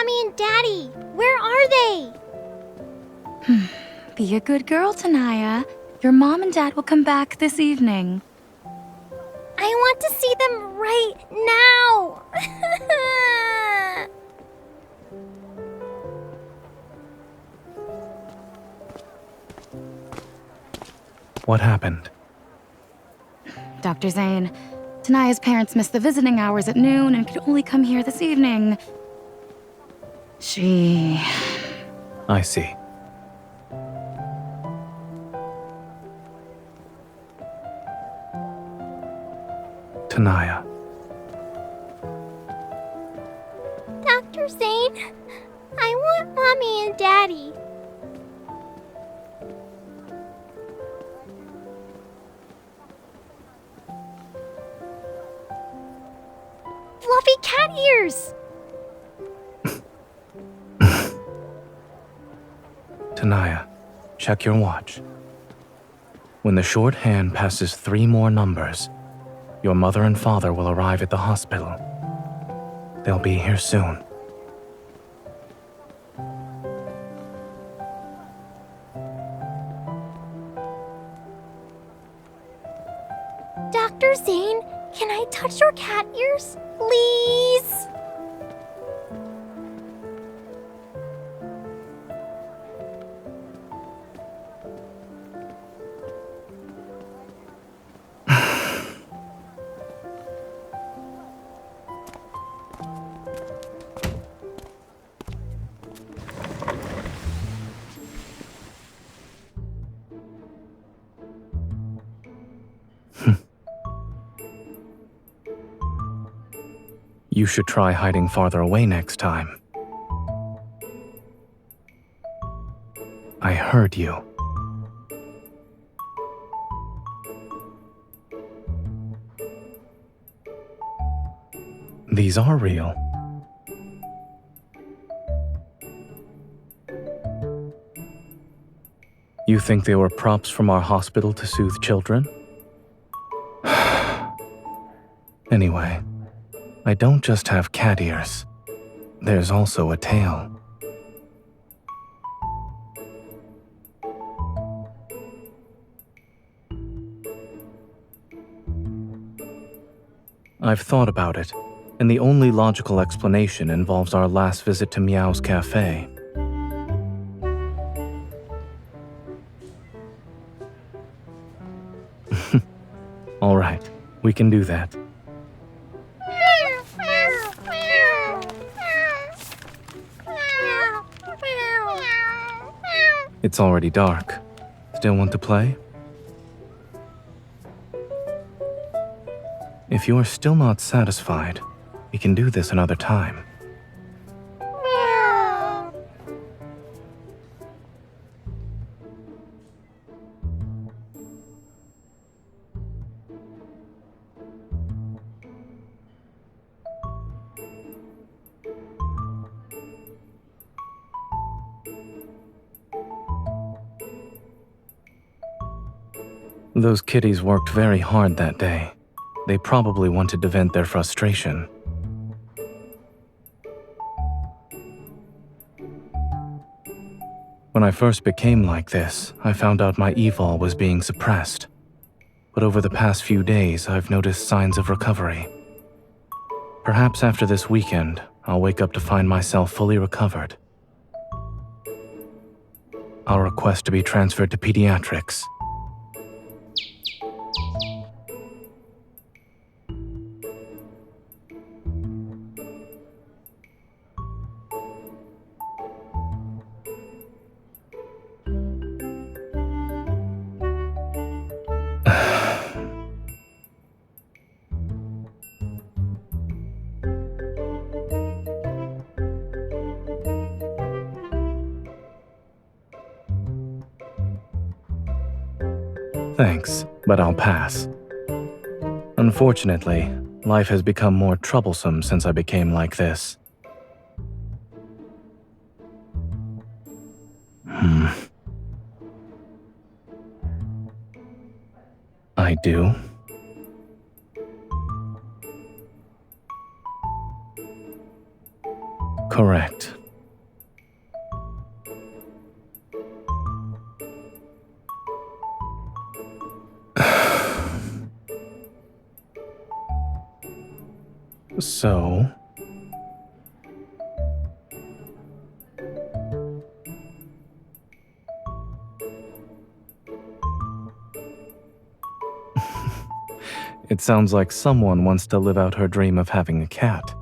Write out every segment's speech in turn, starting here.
Mommy and Daddy? Where are they? Be a good girl, Tanaya. Your mom and dad will come back this evening. I want to see them right now. What happened? Dr. Zayne, Tanaya's parents missed the visiting hours at noon and could only come here this evening. I see. Tanaya. Dr. Zayne, I want Mommy and Daddy. Fluffy cat ears! Tanaya, check your watch. When the shorthand passes 3 more numbers, your mother and father will arrive at the hospital. They'll be here soon. Dr. Zayne, can I touch your cat ears, please? You should try hiding farther away next time. I heard you. These are real. You think they were props from our hospital to soothe children? Anyway, I don't just have cat ears. There's also a tail. I've thought about it, and the only logical explanation involves our last visit to Meow's cafe. All right, we can do that. It's already dark. Still want to play? If you're still not satisfied, we can do this another time. Those kitties worked very hard that day. They probably wanted to vent their frustration. When I first became like this, I found out my evil was being suppressed. But over the past few days, I've noticed signs of recovery. Perhaps after this weekend, I'll wake up to find myself fully recovered. I'll request to be transferred to pediatrics. Thanks, but I'll pass. Unfortunately, life has become more troublesome since I became like this. I do. Correct. So... It sounds like someone wants to live out her dream of having a cat.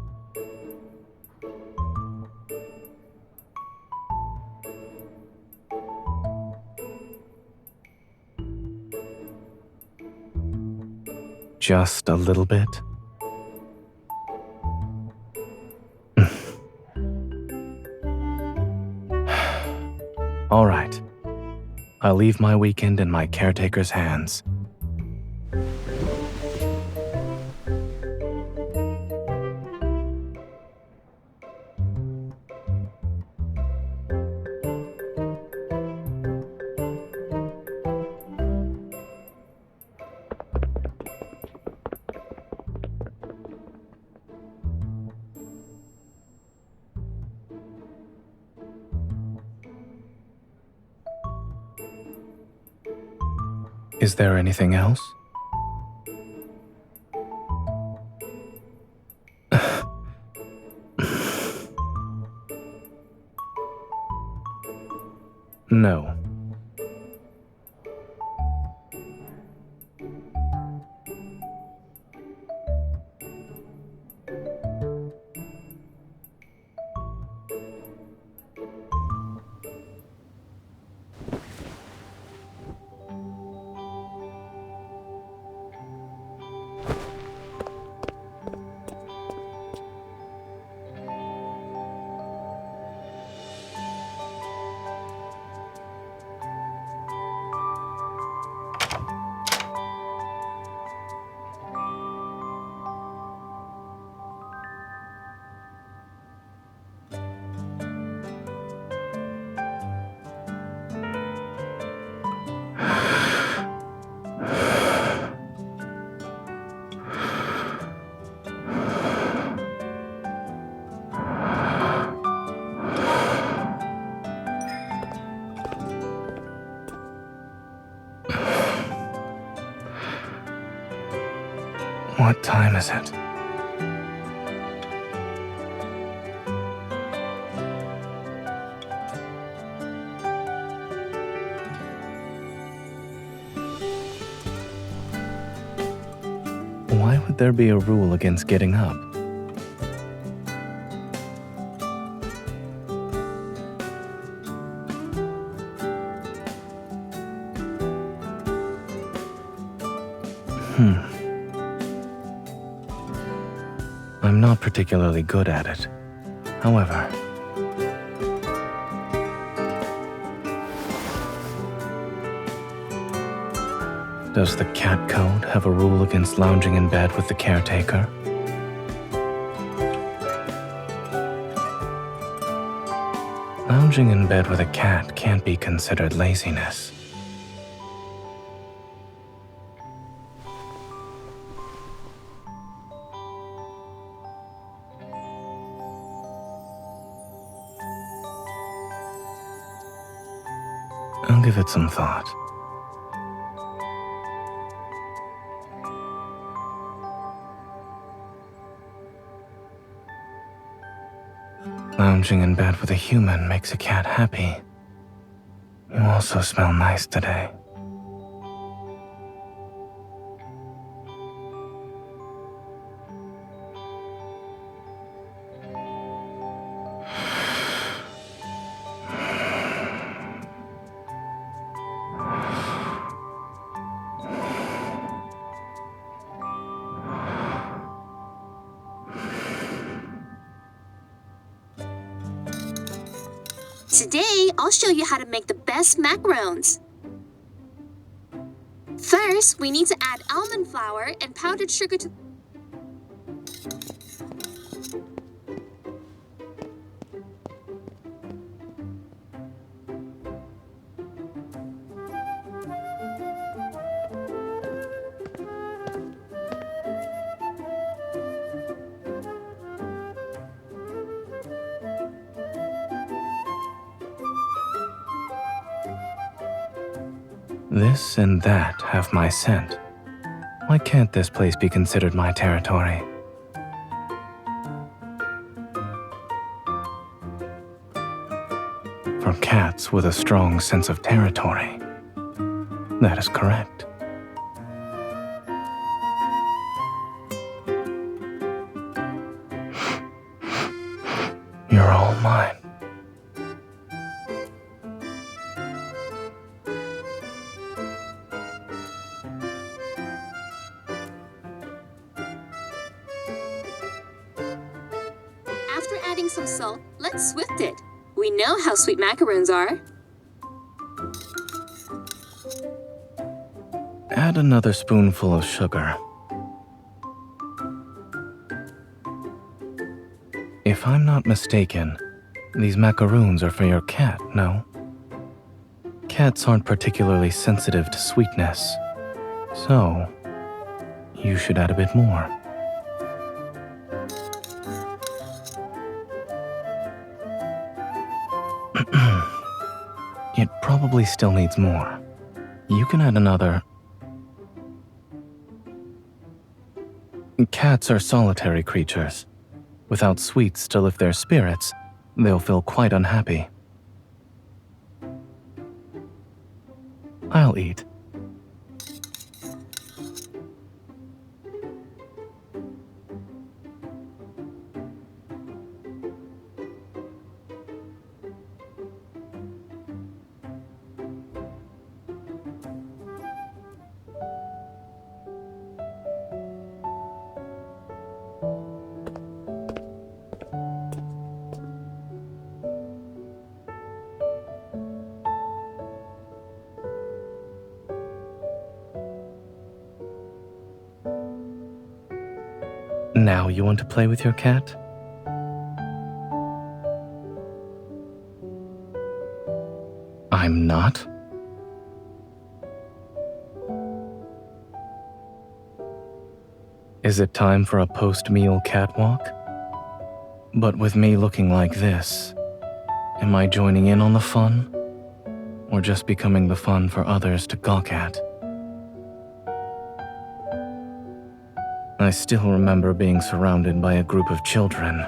Just a little bit? All right. I'll leave my weekend in my caretaker's hands. Is there anything else? No. What time is it? Why would there be a rule against getting up? I'm not particularly good at it. However, does the cat code have a rule against lounging in bed with the caretaker? Lounging in bed with a cat can't be considered laziness. I'll give it some thought. Lounging in bed with a human makes a cat happy. You also smell nice today. Today, I'll show you how to make the best macarons. First, we need to add almond flour and powdered sugar to... This and that have my scent. Why can't this place be considered my territory? For cats with a strong sense of territory. That is correct. You're all mine. After adding some salt, let's Swift it. We know how sweet macaroons are. Add another spoonful of sugar. If I'm not mistaken, these macaroons are for your cat, no? Cats aren't particularly sensitive to sweetness, so you should add a bit more. It probably still needs more. You can add another. Cats are solitary creatures. Without sweets to lift their spirits, they'll feel quite unhappy. I'll eat. Now you want to play with your cat? I'm not? Is it time for a post-meal catwalk? But with me looking like this, am I joining in on the fun? Or just becoming the fun for others to gawk at? I still remember being surrounded by a group of children.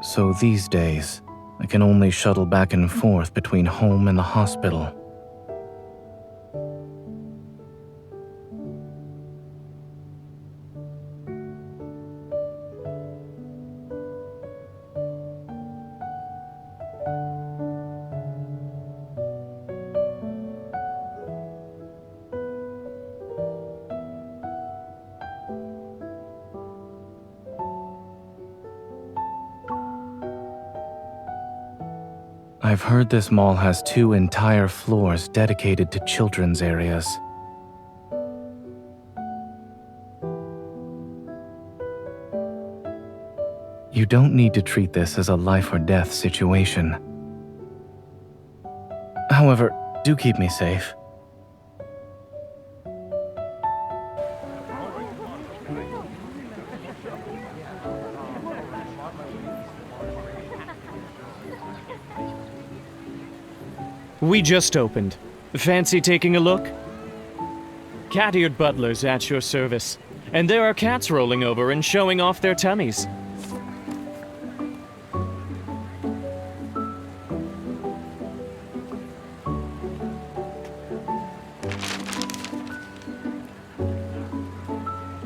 So these days, I can only shuttle back and forth between home and the hospital. I've heard this mall has 2 entire floors dedicated to children's areas. You don't need to treat this as a life or death situation. However, do keep me safe. We just opened. Fancy taking a look? Cat-eared butlers at your service. And there are cats rolling over and showing off their tummies.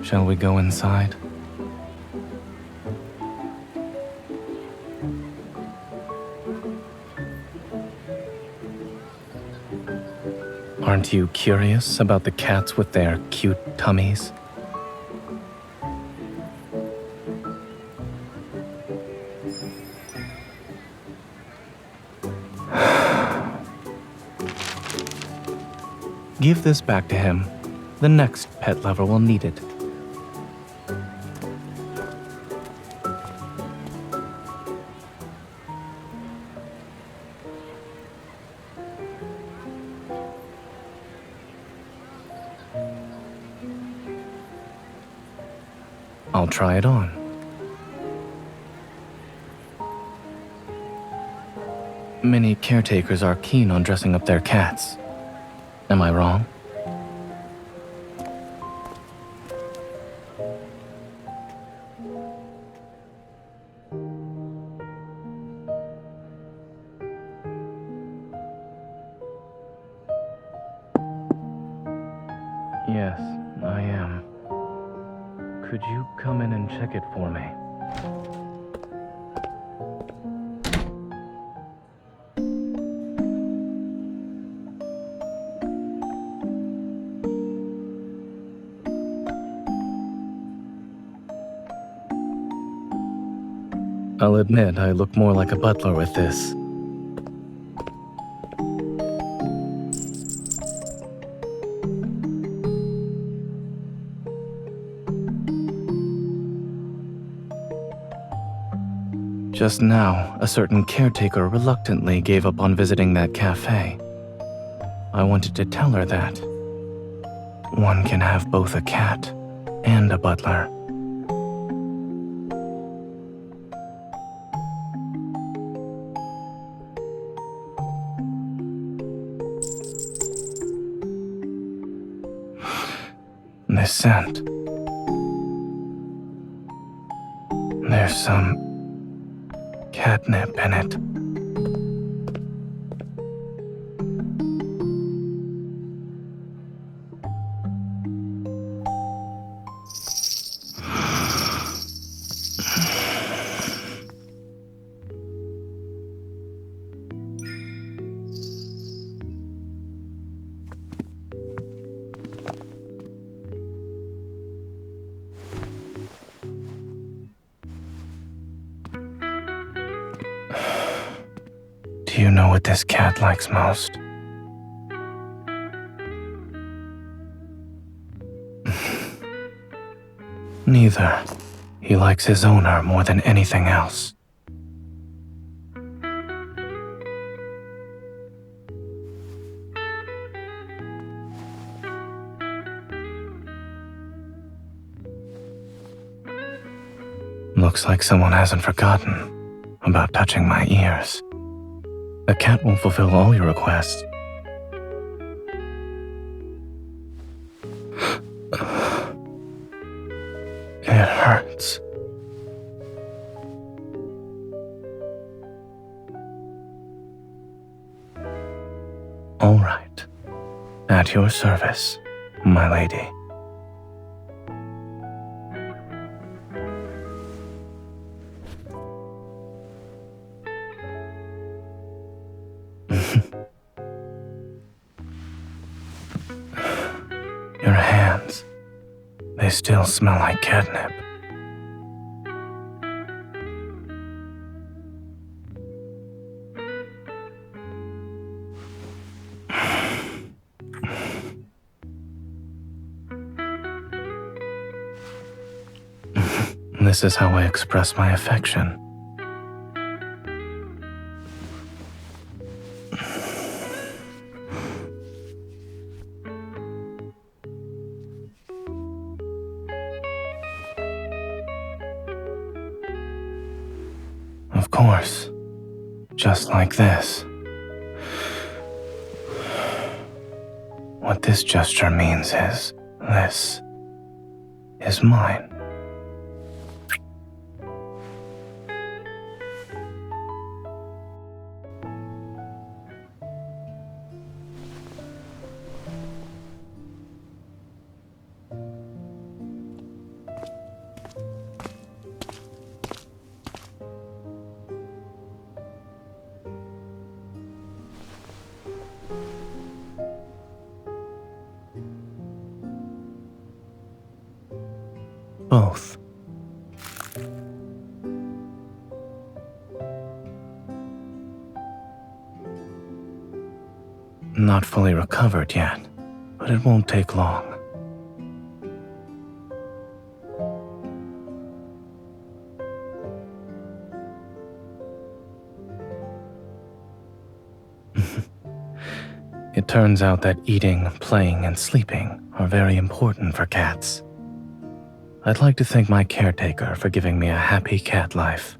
Shall we go inside? Aren't you curious about the cats with their cute tummies? Give this back to him. The next pet lover will need it. I'll try it on. many caretakers are keen on dressing up their cats. Am I wrong? Yes, I am. Could you come in and check it for me? I'll admit I look more like a butler with this. Just now, a certain caretaker reluctantly gave up on visiting that cafe. I wanted to tell her that one can have both a cat and a butler. This scent. There's some catnip in it. Do you know what this cat likes most? Neither. He likes his owner more than anything else. Looks like someone hasn't forgotten about touching my ears. A cat won't fulfill all your requests. It hurts. All right. At your service, my lady. Your hands, they still smell like catnip. This is how I express my affection. Of course, just like this. What this gesture means is, this is mine. Both. Not fully recovered yet, but it won't take long. It turns out that eating, playing, and sleeping are very important for cats. I'd like to thank my caretaker for giving me a happy cat life.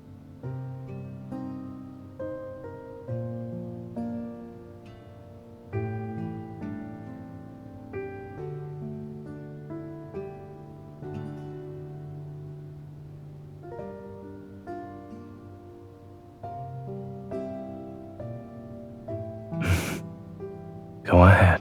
Go ahead.